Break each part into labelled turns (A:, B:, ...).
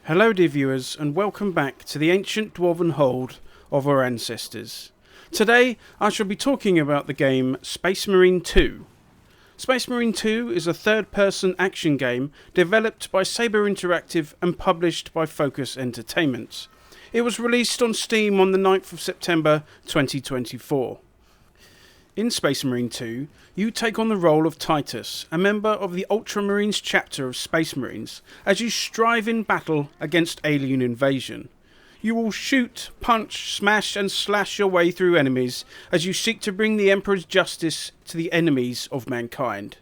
A: Hello dear viewers, and welcome back to the ancient dwarven hold of our ancestors. Today I shall be talking about the game Space Marine 2. Space Marine 2 is a third-person action game developed by Saber Interactive and published by Focus Entertainment. It was released on Steam on the 9th of September 2024. In Space Marine 2, you take on the role of Titus, a member of the Ultramarines chapter of Space Marines, as you strive in battle against alien invasion. You will shoot, punch, smash and slash your way through enemies as you seek to bring the Emperor's justice to the enemies of mankind.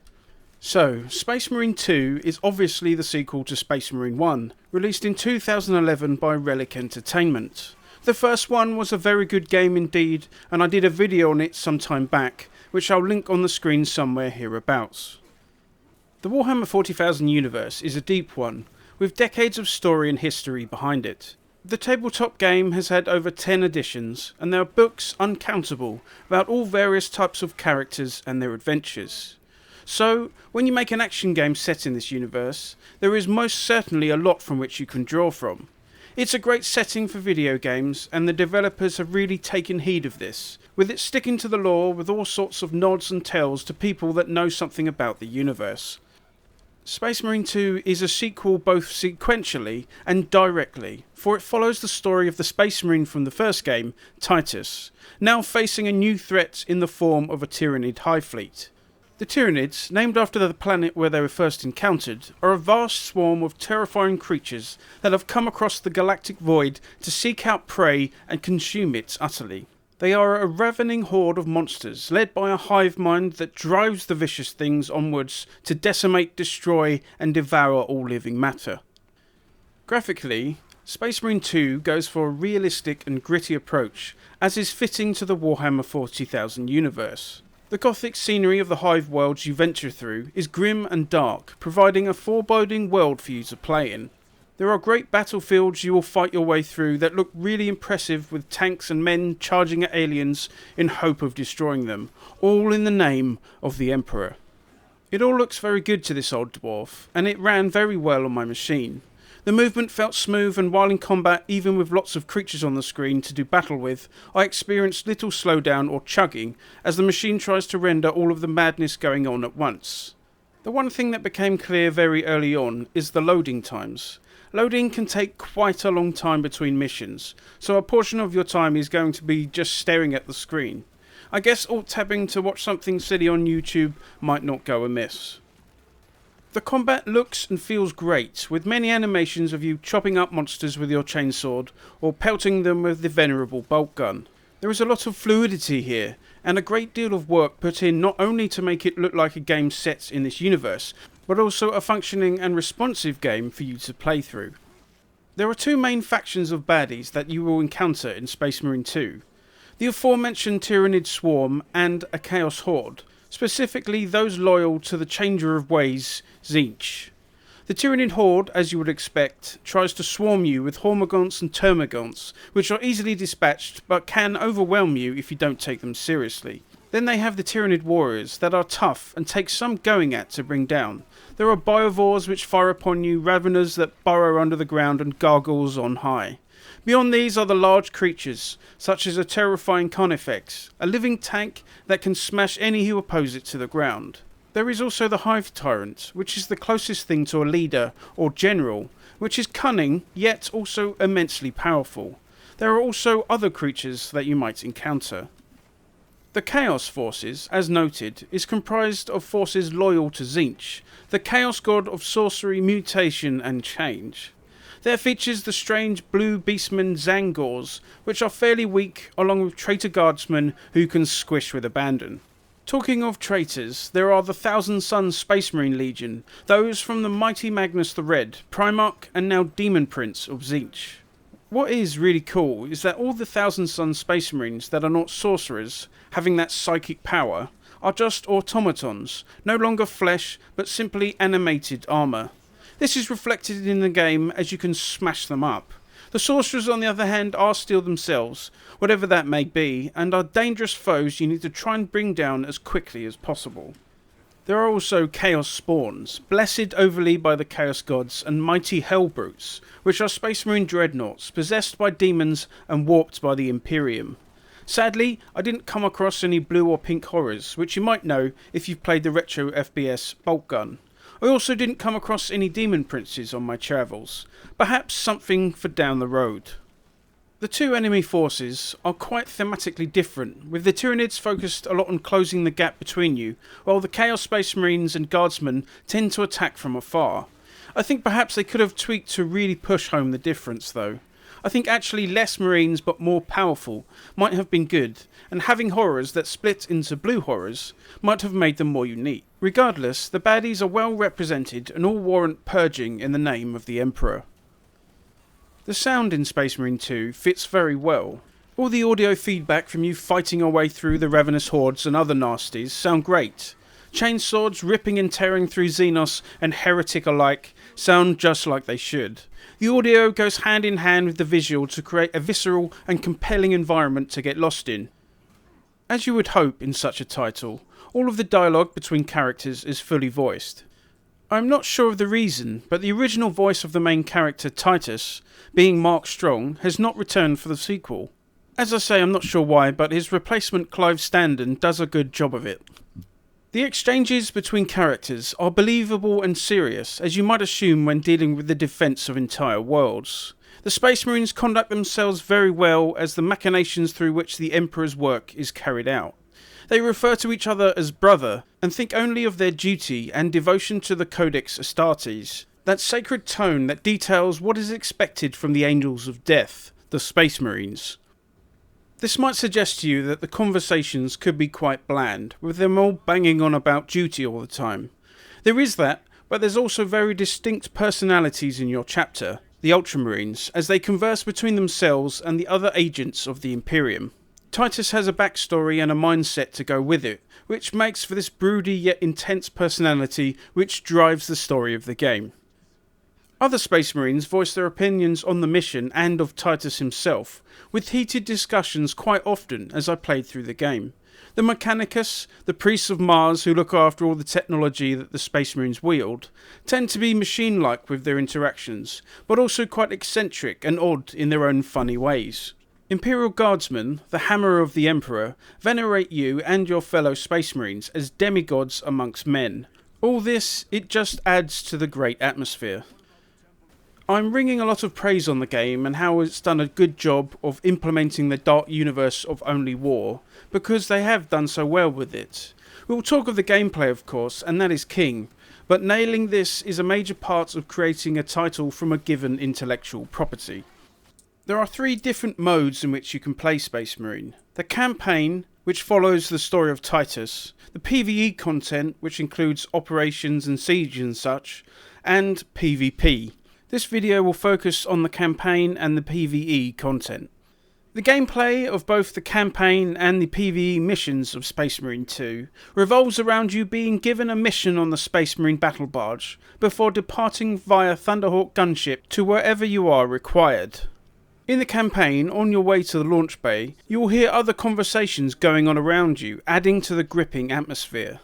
A: So, Space Marine 2 is obviously the sequel to Space Marine 1, released in 2011 by Relic Entertainment. The first one was a very good game indeed, and I did a video on it some time back, which I'll link on the screen somewhere hereabouts. The Warhammer 40,000 universe is a deep one, with decades of story and history behind it. The tabletop game has had over 10 editions, and there are books uncountable about all various types of characters and their adventures. So, when you make an action game set in this universe, there is most certainly a lot from which you can draw from. It's a great setting for video games, and the developers have really taken heed of this, with it sticking to the lore with all sorts of nods and tells to people that know something about the universe. Space Marine 2 is a sequel both sequentially and directly, for it follows the story of the Space Marine from the first game, Titus, now facing a new threat in the form of a Tyranid hive fleet. The Tyranids, named after the planet where they were first encountered, are a vast swarm of terrifying creatures that have come across the galactic void to seek out prey and consume it utterly. They are a ravening horde of monsters, led by a hive mind that drives the vicious things onwards to decimate, destroy and devour all living matter. Graphically, Space Marine 2 goes for a realistic and gritty approach, as is fitting to the Warhammer 40,000 universe. The gothic scenery of the hive worlds you venture through is grim and dark, providing a foreboding world for you to play in. There are great battlefields you will fight your way through that look really impressive, with tanks and men charging at aliens in hope of destroying them, all in the name of the Emperor. It all looks very good to this old dwarf, and it ran very well on my machine. The movement felt smooth, and while in combat, even with lots of creatures on the screen to do battle with, I experienced little slowdown or chugging as the machine tries to render all of the madness going on at once. The one thing that became clear very early on is the loading times. Loading can take quite a long time between missions, so a portion of your time is going to be just staring at the screen. I guess alt-tabbing to watch something silly on YouTube might not go amiss. The combat looks and feels great, with many animations of you chopping up monsters with your chainsword or pelting them with the venerable bolt gun. There is a lot of fluidity here, and a great deal of work put in not only to make it look like a game set in this universe, but also a functioning and responsive game for you to play through. There are two main factions of baddies that you will encounter in Space Marine 2. The aforementioned Tyranid Swarm and a Chaos Horde, specifically those loyal to the Changer of Ways, Tzeentch. The Tyranid Horde, as you would expect, tries to swarm you with Hormagaunts and Termagants, which are easily dispatched but can overwhelm you if you don't take them seriously. Then they have the Tyranid Warriors that are tough and take some going at to bring down. There are Biovores which fire upon you, Raveners that burrow under the ground and Gargoyles on high. Beyond these are the large creatures, such as a terrifying Carnifex, a living tank that can smash any who oppose it to the ground. There is also the Hive Tyrant, which is the closest thing to a leader or general, which is cunning yet also immensely powerful. There are also other creatures that you might encounter. The Chaos Forces, as noted, is comprised of forces loyal to Tzeentch, the Chaos God of sorcery, mutation and change. There features the strange blue beastmen Zangors, which are fairly weak, along with traitor guardsmen who can squish with abandon. Talking of traitors, there are the Thousand Suns Space Marine Legion, those from the mighty Magnus the Red, Primarch and now Demon Prince of Tzeentch. What is really cool is that all the Thousand Suns Space Marines that are not sorcerers, having that psychic power, are just automatons, no longer flesh but simply animated armour. This is reflected in the game as you can smash them up. The sorcerers, on the other hand, are steel themselves, whatever that may be, and are dangerous foes you need to try and bring down as quickly as possible. There are also Chaos Spawns, blessed overly by the Chaos Gods, and mighty Hell Brutes, which are Space Marine dreadnoughts, possessed by demons and warped by the Imperium. Sadly, I didn't come across any blue or pink horrors, which you might know if you've played the retro FPS Bolt Gun. I also didn't come across any demon princes on my travels, perhaps something for down the road. The two enemy forces are quite thematically different, with the Tyranids focused a lot on closing the gap between you, while the Chaos Space Marines and Guardsmen tend to attack from afar. I think perhaps they could have tweaked to really push home the difference though. I think actually less Marines but more powerful might have been good, and having horrors that split into blue horrors might have made them more unique. Regardless, the baddies are well represented and all warrant purging in the name of the Emperor. The sound in Space Marine 2 fits very well. All the audio feedback from you fighting your way through the ravenous hordes and other nasties sound great. Chainswords ripping and tearing through Xenos and Heretic alike sound just like they should. The audio goes hand in hand with the visual to create a visceral and compelling environment to get lost in. As you would hope in such a title, all of the dialogue between characters is fully voiced. I'm not sure of the reason, but the original voice of the main character, Titus, being Mark Strong, has not returned for the sequel. As I say, I'm not sure why, but his replacement Clive Standen does a good job of it. The exchanges between characters are believable and serious, as you might assume when dealing with the defence of entire worlds. The Space Marines conduct themselves very well as the machinations through which the Emperor's work is carried out. They refer to each other as brother, and think only of their duty and devotion to the Codex Astartes, that sacred tone that details what is expected from the Angels of Death, the Space Marines. This might suggest to you that the conversations could be quite bland, with them all banging on about duty all the time. There is that, but there's also very distinct personalities in your chapter, the Ultramarines, as they converse between themselves and the other agents of the Imperium. Titus has a backstory and a mindset to go with it, which makes for this broody yet intense personality which drives the story of the game. Other Space Marines voice their opinions on the mission and of Titus himself, with heated discussions quite often as I played through the game. The Mechanicus, the priests of Mars who look after all the technology that the Space Marines wield, tend to be machine-like with their interactions, but also quite eccentric and odd in their own funny ways. Imperial Guardsmen, the hammer of the Emperor, venerate you and your fellow Space Marines as demigods amongst men. All this, it just adds to the great atmosphere. I'm ringing a lot of praise on the game and how it's done a good job of implementing the dark universe of Only War, because they have done so well with it. We'll talk of the gameplay of course, and that is king, but nailing this is a major part of creating a title from a given intellectual property. There are 3 different modes in which you can play Space Marine. The campaign, which follows the story of Titus, the PvE content, which includes operations and siege and such, and PvP. This video will focus on the campaign and the PvE content. The gameplay of both the campaign and the PvE missions of Space Marine 2 revolves around you being given a mission on the Space Marine battle barge before departing via Thunderhawk gunship to wherever you are required. In the campaign, on your way to the launch bay, you will hear other conversations going on around you, adding to the gripping atmosphere.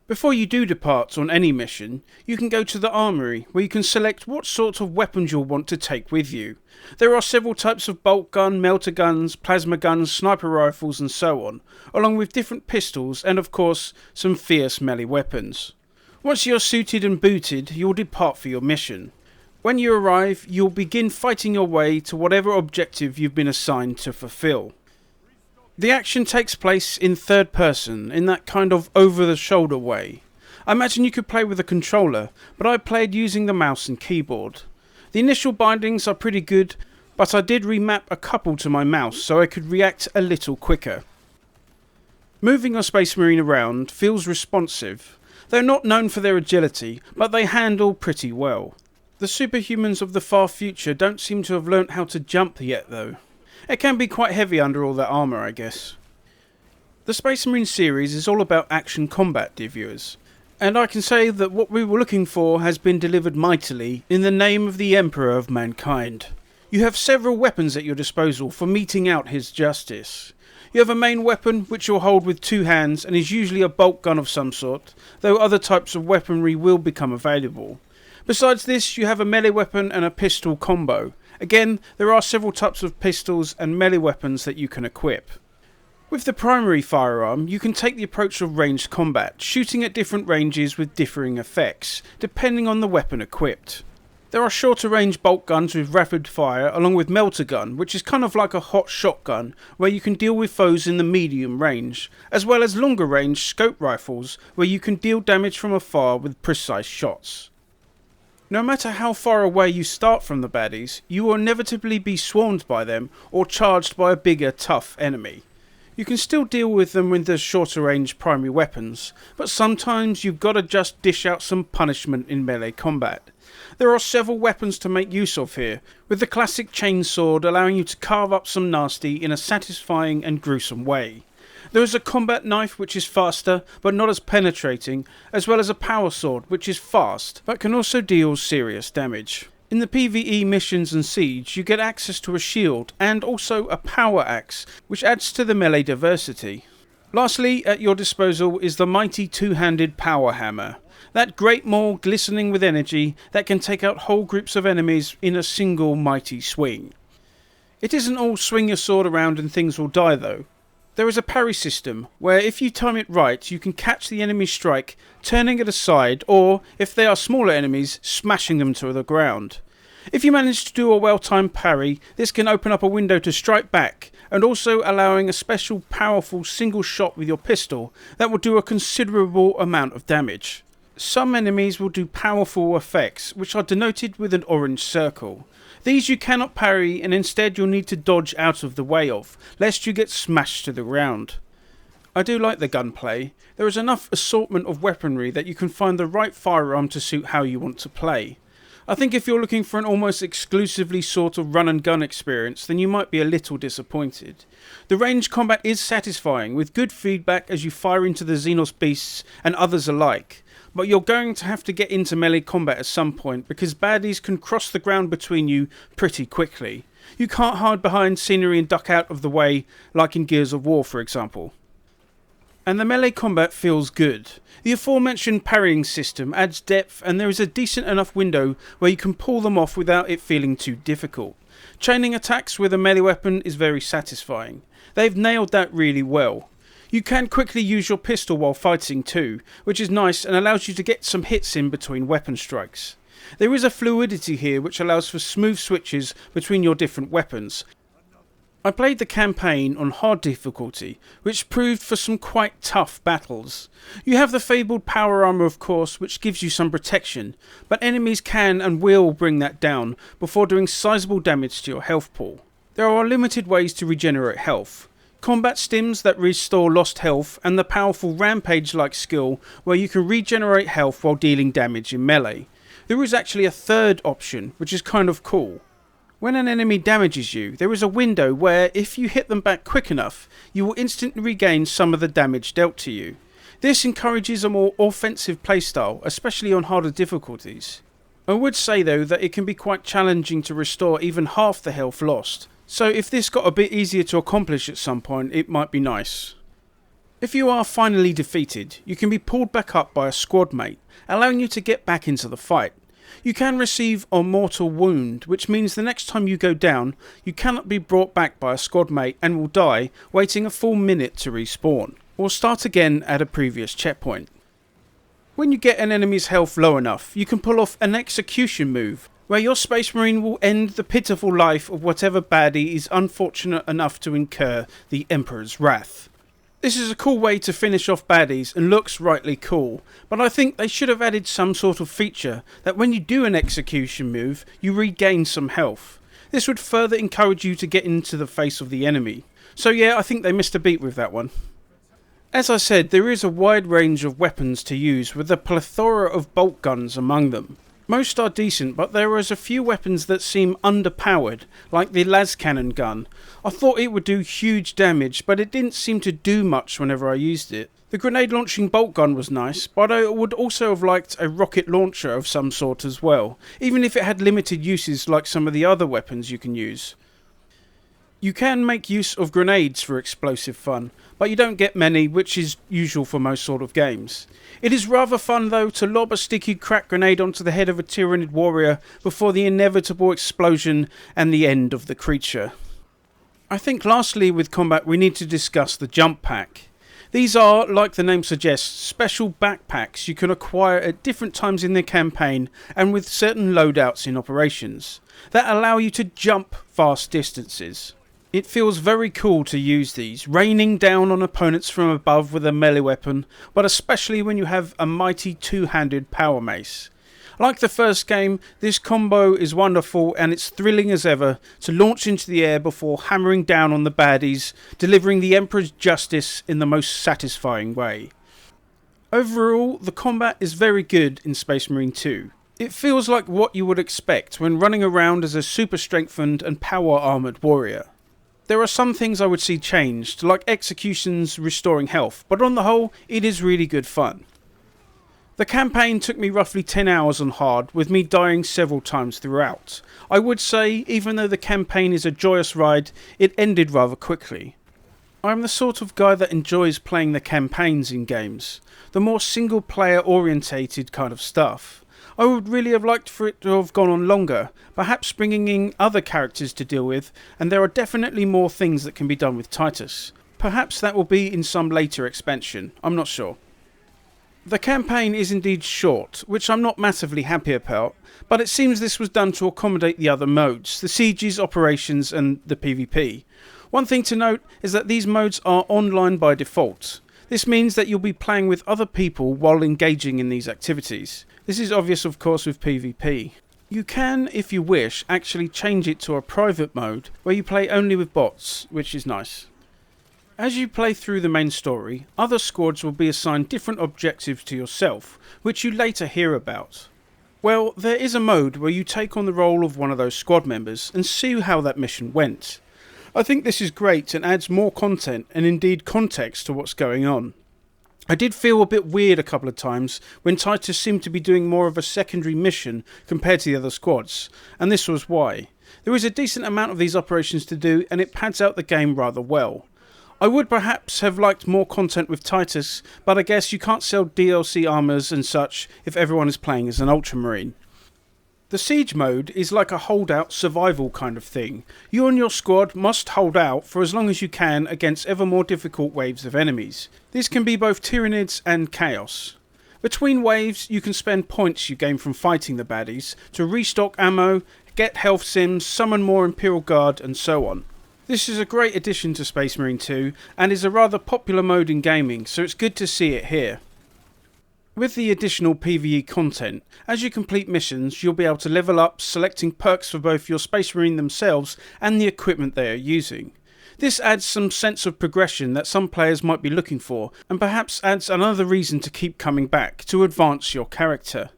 A: Before you do depart on any mission, you can go to the armory, where you can select what sort of weapons you'll want to take with you. There are several types of bolt gun, melter guns, plasma guns, sniper rifles and so on, along with different pistols and of course some fierce melee weapons. Once you're suited and booted, you'll depart for your mission. When you arrive, you'll begin fighting your way to whatever objective you've been assigned to fulfill. The action takes place in third person, in that kind of over-the-shoulder way. I imagine you could play with a controller, but I played using the mouse and keyboard. The initial bindings are pretty good, but I did remap a couple to my mouse so I could react a little quicker. Moving your Space Marine around feels responsive. They're not known for their agility, but they handle pretty well. The superhumans of the far future don't seem to have learnt how to jump yet though. It can be quite heavy under all that armour, I guess. The Space Marine series is all about action combat, dear viewers, and I can say that what we were looking for has been delivered mightily in the name of the Emperor of Mankind. You have several weapons at your disposal for meting out his justice. You have a main weapon which you'll hold with two hands and is usually a bolt gun of some sort, though other types of weaponry will become available. Besides this, you have a melee weapon and a pistol combo. Again, there are several types of pistols and melee weapons that you can equip. With the primary firearm, you can take the approach of ranged combat, shooting at different ranges with differing effects, depending on the weapon equipped. There are shorter range bolt guns with rapid fire, along with melter gun, which is kind of like a hot shotgun, where you can deal with foes in the medium range, as well as longer range scope rifles, where you can deal damage from afar with precise shots. No matter how far away you start from the baddies, you will inevitably be swarmed by them or charged by a bigger, tough enemy. You can still deal with them with the shorter range primary weapons, but sometimes you've got to just dish out some punishment in melee combat. There are several weapons to make use of here, with the classic chainsword allowing you to carve up some nasty in a satisfying and gruesome way. There is a combat knife which is faster but not as penetrating, as well as a power sword which is fast but can also deal serious damage. In the PvE missions and siege, you get access to a shield and also a power axe, which adds to the melee diversity. Lastly, at your disposal is the mighty two-handed power hammer. That great maul glistening with energy that can take out whole groups of enemies in a single mighty swing. It isn't all swing your sword around and things will die though. There is a parry system, where if you time it right, you can catch the enemy's strike, turning it aside, or, if they are smaller enemies, smashing them to the ground. If you manage to do a well-timed parry, this can open up a window to strike back, and also allowing a special powerful single shot with your pistol that will do a considerable amount of damage. Some enemies will do powerful effects, which are denoted with an orange circle. These you cannot parry, and instead you'll need to dodge out of the way of, lest you get smashed to the ground. I do like the gunplay. There is enough assortment of weaponry that you can find the right firearm to suit how you want to play. I think if you're looking for an almost exclusively sort of run and gun experience, then you might be a little disappointed. The range combat is satisfying, with good feedback as you fire into the Xenos beasts and others alike. But you're going to have to get into melee combat at some point, because baddies can cross the ground between you pretty quickly. You can't hide behind scenery and duck out of the way, like in Gears of War for example. And the melee combat feels good. The aforementioned parrying system adds depth, and there is a decent enough window where you can pull them off without it feeling too difficult. Chaining attacks with a melee weapon is very satisfying. They've nailed that really well. You can quickly use your pistol while fighting too, which is nice and allows you to get some hits in between weapon strikes. There is a fluidity here which allows for smooth switches between your different weapons. I played the campaign on hard difficulty, which proved for some quite tough battles. You have the fabled power armor of course, which gives you some protection, but enemies can and will bring that down before doing sizable damage to your health pool. There are limited ways to regenerate health. Combat stims that restore lost health, and the powerful rampage-like skill where you can regenerate health while dealing damage in melee. There is actually a third option, which is kind of cool. When an enemy damages you, there is a window where, if you hit them back quick enough, you will instantly regain some of the damage dealt to you. This encourages a more offensive playstyle, especially on harder difficulties. I would say though that it can be quite challenging to restore even half the health lost, so if this got a bit easier to accomplish at some point, it might be nice. If you are finally defeated, you can be pulled back up by a squad mate, allowing you to get back into the fight. You can receive a mortal wound, which means the next time you go down, you cannot be brought back by a squad mate and will die, waiting a full minute to respawn, or start again at a previous checkpoint. When you get an enemy's health low enough, you can pull off an execution move, where your Space Marine will end the pitiful life of whatever baddie is unfortunate enough to incur the Emperor's wrath. This is a cool way to finish off baddies and looks rightly cool, but I think they should have added some sort of feature that when you do an execution move, you regain some health. This would further encourage you to get into the face of the enemy. So yeah, I think they missed a beat with that one. As I said, there is a wide range of weapons to use, with a plethora of bolt guns among them. Most are decent, but there is a few weapons that seem underpowered, like the las cannon gun. I thought it would do huge damage, but it didn't seem to do much whenever I used it. The grenade launching bolt gun was nice, but I would also have liked a rocket launcher of some sort as well, even if it had limited uses like some of the other weapons you can use. You can make use of grenades for explosive fun, but you don't get many, which is usual for most sort of games. It is rather fun though to lob a sticky crack grenade onto the head of a Tyranid warrior before the inevitable explosion and the end of the creature. I think lastly with combat we need to discuss the jump pack. These are, like the name suggests, special backpacks you can acquire at different times in the campaign and with certain loadouts in operations that allow you to jump vast distances. It feels very cool to use these, raining down on opponents from above with a melee weapon, but especially when you have a mighty two-handed power mace. Like the first game, this combo is wonderful and it's thrilling as ever to launch into the air before hammering down on the baddies, delivering the Emperor's justice in the most satisfying way. Overall, the combat is very good in Space Marine 2. It feels like what you would expect when running around as a super strengthened and power armoured warrior. There are some things I would see changed, like executions restoring health, but on the whole, it is really good fun. The campaign took me roughly 10 hours on hard, with me dying several times throughout. I would say, even though the campaign is a joyous ride, it ended rather quickly. I am the sort of guy that enjoys playing the campaigns in games, the more single player orientated kind of stuff. I would really have liked for it to have gone on longer, perhaps bringing in other characters to deal with, and there are definitely more things that can be done with Titus. Perhaps that will be in some later expansion, I'm not sure. The campaign is indeed short, which I'm not massively happy about, but it seems this was done to accommodate the other modes, the sieges, operations and the PvP. One thing to note is that these modes are online by default. This means that you'll be playing with other people while engaging in these activities. This is obvious of course with PvP. You can, if you wish, actually change it to a private mode where you play only with bots, which is nice. As you play through the main story, other squads will be assigned different objectives to yourself, which you later hear about. Well, there is a mode where you take on the role of one of those squad members and see how that mission went. I think this is great and adds more content and indeed context to what's going on. I did feel a bit weird a couple of times when Titus seemed to be doing more of a secondary mission compared to the other squads, and this was why. There is a decent amount of these operations to do and it pads out the game rather well. I would perhaps have liked more content with Titus, but I guess you can't sell DLC armours and such if everyone is playing as an Ultramarine. The siege mode is like a holdout survival kind of thing. You and your squad must hold out for as long as you can against ever more difficult waves of enemies. These can be both Tyranids and Chaos. Between waves you can spend points you gain from fighting the baddies to restock ammo, get health sims, summon more Imperial Guard and so on. This is a great addition to Space Marine 2 and is a rather popular mode in gaming, so it's good to see it here. With the additional PvE content, as you complete missions you'll be able to level up, selecting perks for both your Space Marine themselves and the equipment they are using. This adds some sense of progression that some players might be looking for, and perhaps adds another reason to keep coming back to advance your character.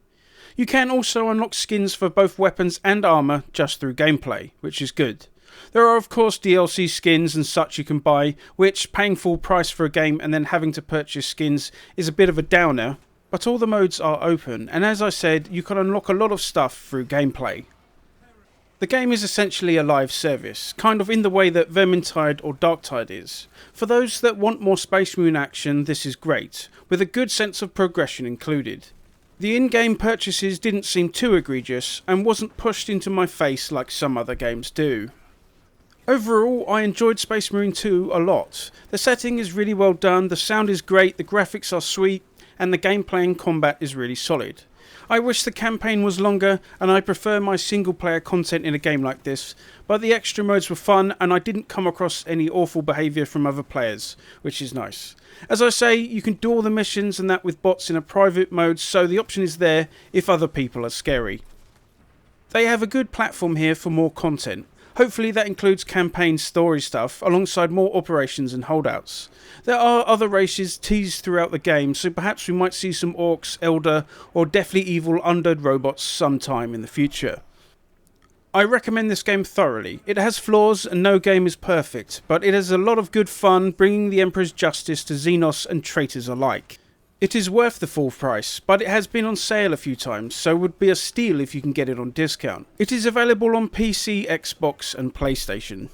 A: You can also unlock skins for both weapons and armour just through gameplay, which is good. There are of course DLC skins and such you can buy, which paying full price for a game and then having to purchase skins is a bit of a downer, but all the modes are open and as I said you can unlock a lot of stuff through gameplay. The game is essentially a live service, kind of in the way that Vermintide or Darktide is. For those that want more Space Marine action this is great, with a good sense of progression included. The in-game purchases didn't seem too egregious and wasn't pushed into my face like some other games do. Overall, I enjoyed Space Marine 2 a lot. The setting is really well done, the sound is great, the graphics are sweet, and the gameplay and combat is really solid. I wish the campaign was longer, and I prefer my single player content in a game like this, but the extra modes were fun and I didn't come across any awful behaviour from other players, which is nice. As I say, you can do all the missions and that with bots in a private mode, so the option is there if other people are scary. They have a good platform here for more content. Hopefully that includes campaign story stuff alongside more operations and holdouts. There are other races teased throughout the game, so perhaps we might see some orcs, elder or deathly evil undead robots sometime in the future. I recommend this game thoroughly. It has flaws and no game is perfect, but it has a lot of good fun bringing the Emperor's justice to Xenos and traitors alike. It is worth the full price, but it has been on sale a few times, so would be a steal if you can get it on discount. It is available on PC, Xbox and PlayStation.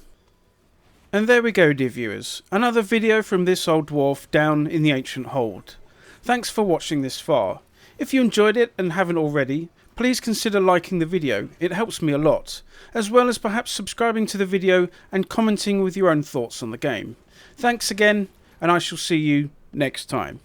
A: And there we go, dear viewers, another video from this old dwarf down in the ancient hold. Thanks for watching this far. If you enjoyed it and haven't already, please consider liking the video, it helps me a lot, as well as perhaps subscribing to the video and commenting with your own thoughts on the game. Thanks again, and I shall see you next time.